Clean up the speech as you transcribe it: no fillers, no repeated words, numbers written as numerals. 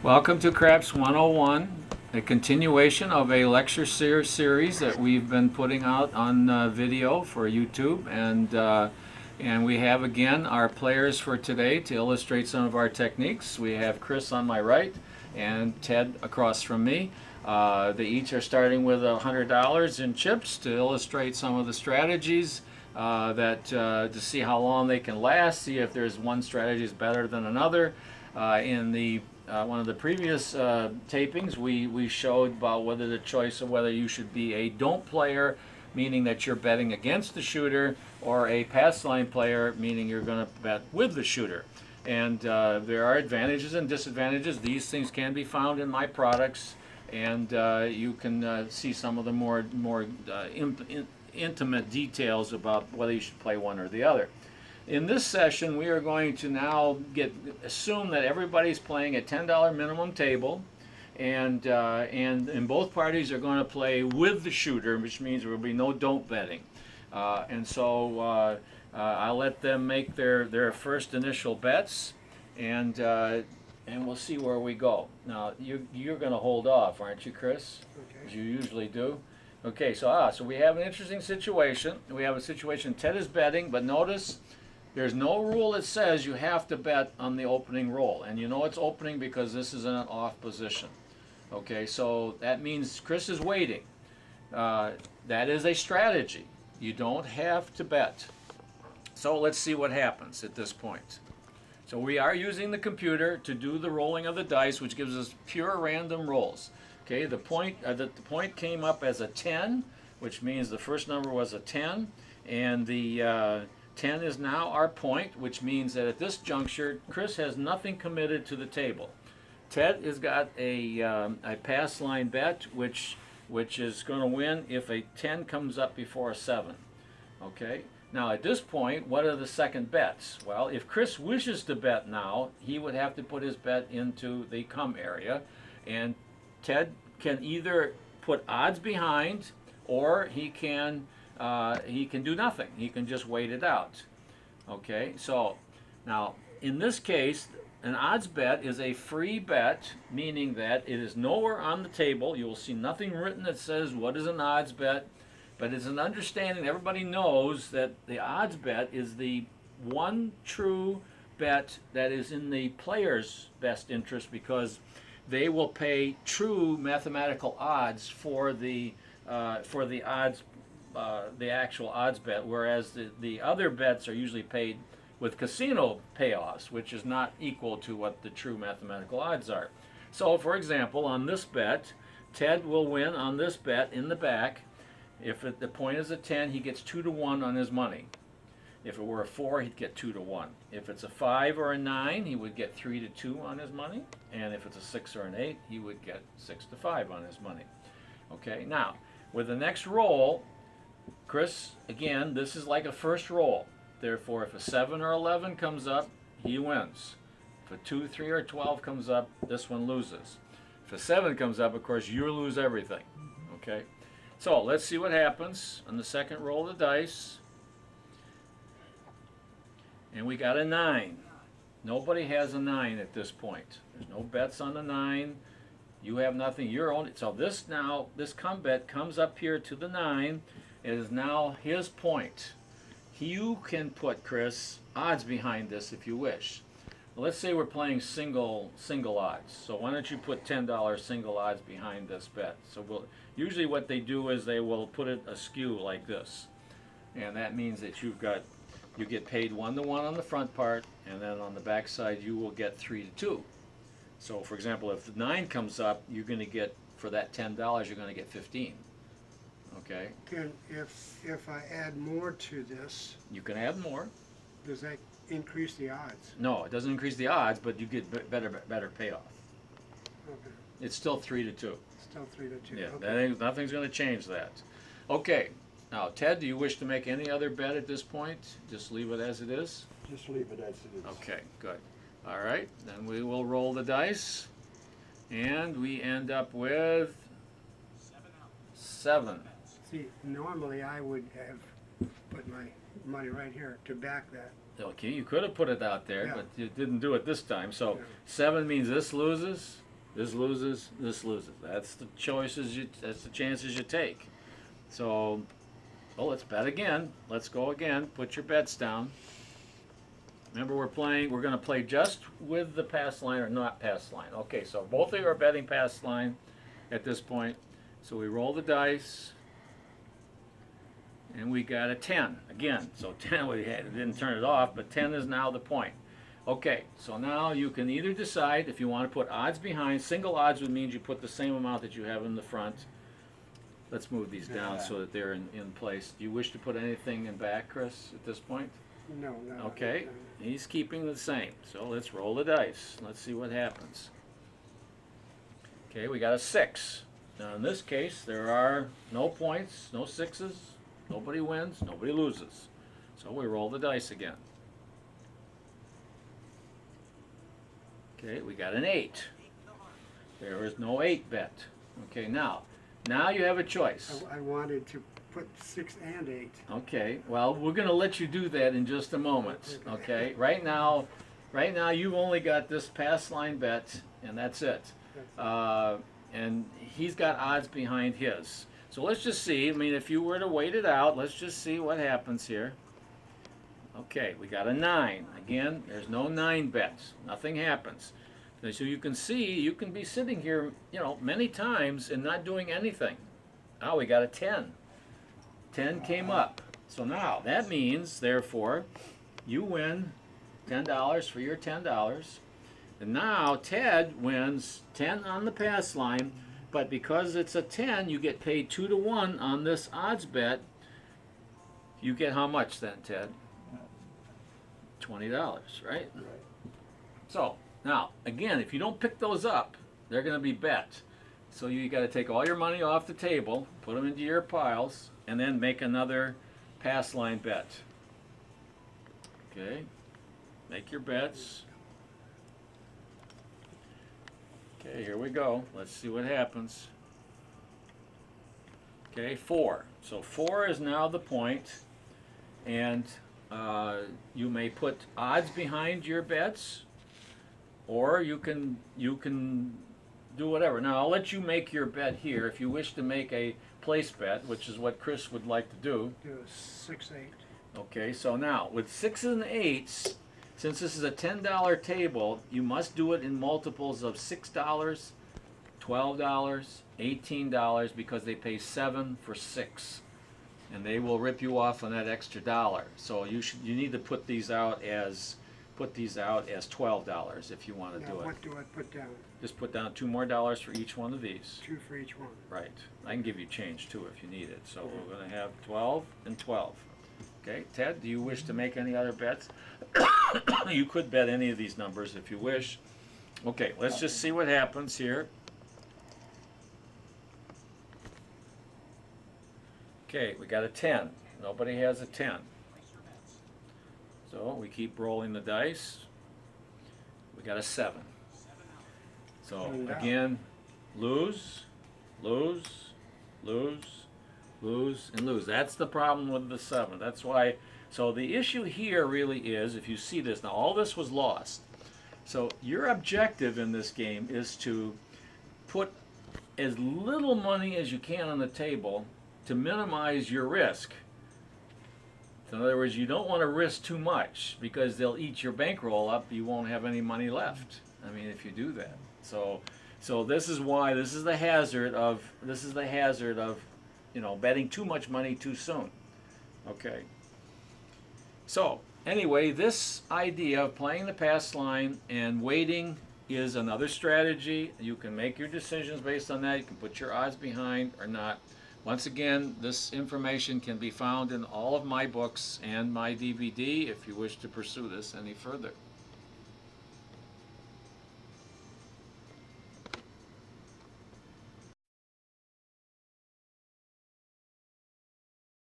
Welcome to Craps 101, a continuation of a lecture series that we've been putting out on video for YouTube, and we have again our players for today to illustrate some of our techniques. We have Chris on my right and Ted across from me. They each are starting with $100 in chips to illustrate some of the strategies to see how long they can last, see if there's one strategy is better than another. In one of the previous tapings, we showed about whether the choice of whether you should be a don't player, meaning that you're betting against the shooter, or a pass line player, meaning you're going to bet with the shooter. And there are advantages and disadvantages. These things can be found in my products, and you can see some of the more intimate details about whether you should play one or the other. In this session, we are going to now assume that everybody's playing a $10 minimum table, and both parties are going to play with the shooter, which means there will be no don't betting. So I'll let them make their first initial bets, and we'll see where we go. Now you're going to hold off, aren't you, Chris? Okay. As you usually do. Okay. So we have an interesting situation. We have a situation. Ted is betting, but notice there's no rule that says you have to bet on the opening roll, and you know it's opening because this is in an off position. Okay, so that means Chris is waiting. That is a strategy. You don't have to bet. So let's see what happens at this point. So we are using the computer to do the rolling of the dice, which gives us pure random rolls. Okay, the point came up as a 10, which means the first number was a 10, and the 10 is now our point, which means that at this juncture, Chris has nothing committed to the table. Ted has got a pass line bet, which is going to win if a 10 comes up before a 7. Okay. Now at this point, what are the second bets? Well, if Chris wishes to bet now, he would have to put his bet into the come area, and Ted can either put odds behind, or he can do nothing. He can just wait it out. Okay, so now in this case, an odds bet is a free bet, meaning that it is nowhere on the table. You will see nothing written that says what is an odds bet, but it's an understanding everybody knows that the odds bet is the one true bet that is in the player's best interest, because they will pay true mathematical odds for the odds. The actual odds bet, whereas the other bets are usually paid with casino payoffs, which is not equal to what the true mathematical odds are. So, for example, on this bet, Ted will win on this bet in the back. If the point is a 10, he gets 2 to 1 on his money. If it were a 4, he'd get 2 to 1. If it's a 5 or a 9, he would get 3 to 2 on his money. And if it's a 6 or an 8, he would get 6 to 5 on his money. Okay, now, with the next roll, Chris, again, this is like a first roll. Therefore, if a 7 or 11 comes up, he wins. If a 2, 3, or 12 comes up, this one loses. If a 7 comes up, of course, you lose everything. Okay? So, let's see what happens on the second roll of the dice. And we got a 9. Nobody has a 9 at this point. There's no bets on the 9. You have nothing. You're only, so this come bet comes up here to the 9. It is now his point. You can put, Chris, odds behind this if you wish. Well, let's say we're playing single odds. So why don't you put $10 single odds behind this bet? So usually what they do is they will put it askew like this, and that means that you get paid 1 to 1 on the front part, and then on the back side you will get 3 to 2. So, for example, if the 9 comes up, you're going to get, for that $10, you're going to get 15. Okay. If I add more to this, you can add more. Does that increase the odds? No, it doesn't increase the odds, but you get better payoff. Okay. It's still 3 to 2. Still 3 to 2. Yeah, okay. Nothing's going to change that. Okay. Now, Ted, do you wish to make any other bet at this point? Just leave it as it is? Just leave it as it is. Okay, good. All right, then we will roll the dice, and we end up with 7. See, normally I would have put my money right here to back that. Okay, you could have put it out there, Yeah. but you didn't do it this time. So Yeah. 7 means this loses, This loses, this loses. That's the choices that's the chances you take. So, well, let's bet again. Let's go again. Put your bets down. Remember, we're going to play just with the pass line or not pass line. Okay, so both of you are betting pass line at this point. So we roll the dice, and we got a 10 again. So 10, didn't turn it off, but 10 is now the point. Okay, so now you can either decide if you want to put odds behind. Single odds would mean you put the same amount that you have in the front. Let's move these down so that they're in place. Do you wish to put anything in back, Chris, at this point? No, no. Okay, he's keeping the same. So let's roll the dice. Let's see what happens. Okay, we got a 6. Now in this case, there are no points, no 6s. Nobody wins, nobody loses. So we roll the dice again. Okay, we got an 8. There is no 8 bet. Okay, now you have a choice. I wanted to put 6 and 8. Okay, well, we're going to let you do that in just a moment. Okay, right now you've only got this pass line bet, and that's it. And he's got odds behind his. So let's just see. I mean, if you were to wait it out, let's just see what happens here. Okay, we got a 9. Again, there's no 9 bets. Nothing happens. And so you can see, you can be sitting here, many times and not doing anything. Now we got a 10. 10 came up. So now that means, therefore, you win $10 for your $10. And now Ted wins 10 on the pass line, but because it's a 10, you get paid 2 to 1 on this odds bet. You get how much then, Ted? $20, right? Right. So now, again, if you don't pick those up, they're going to be bet. So you got to take all your money off the table, put them into your piles, and then make another pass line bet. Okay, make your bets. Okay, here we go. Let's see what happens. Okay, 4. So 4 is now the point, and you may put odds behind your bets, or you can do whatever. Now I'll let you make your bet here if you wish to make a place bet, which is what Chris would like to do. Do a 6, 8. Okay, so now with 6s and 8s, since this is a $10 table, you must do it in multiples of $6, $12, $18, because they pay 7 for 6. And they will rip you off on that extra dollar. So you need to put these out as $12 if you want to Now do it. what do I put down? Just put down $2 more for each one of these. 2 for each one. Right. I can give you change too if you need it. So we're going to have 12 and 12. Okay, Ted, do you wish to make any other bets? You could bet any of these numbers if you wish. Okay, let's just see what happens here. Okay, we got a 10. Nobody has a 10. So we keep rolling the dice. We got a 7. So again, lose, lose, lose, lose, and lose. That's the problem with the 7. That's why. So the issue here really is, if you see this, now all this was lost. So your objective in this game is to put as little money as you can on the table to minimize your risk. In other words, you don't want to risk too much because they'll eat your bankroll up. You won't have any money left. I mean, if you do that. So this is why this is the hazard of betting too much money too soon. Okay. So anyway, this idea of playing the pass line and waiting is another strategy. You can make your decisions based on that. You can put your odds behind or not. Once again, this information can be found in all of my books and my DVD if you wish to pursue this any further.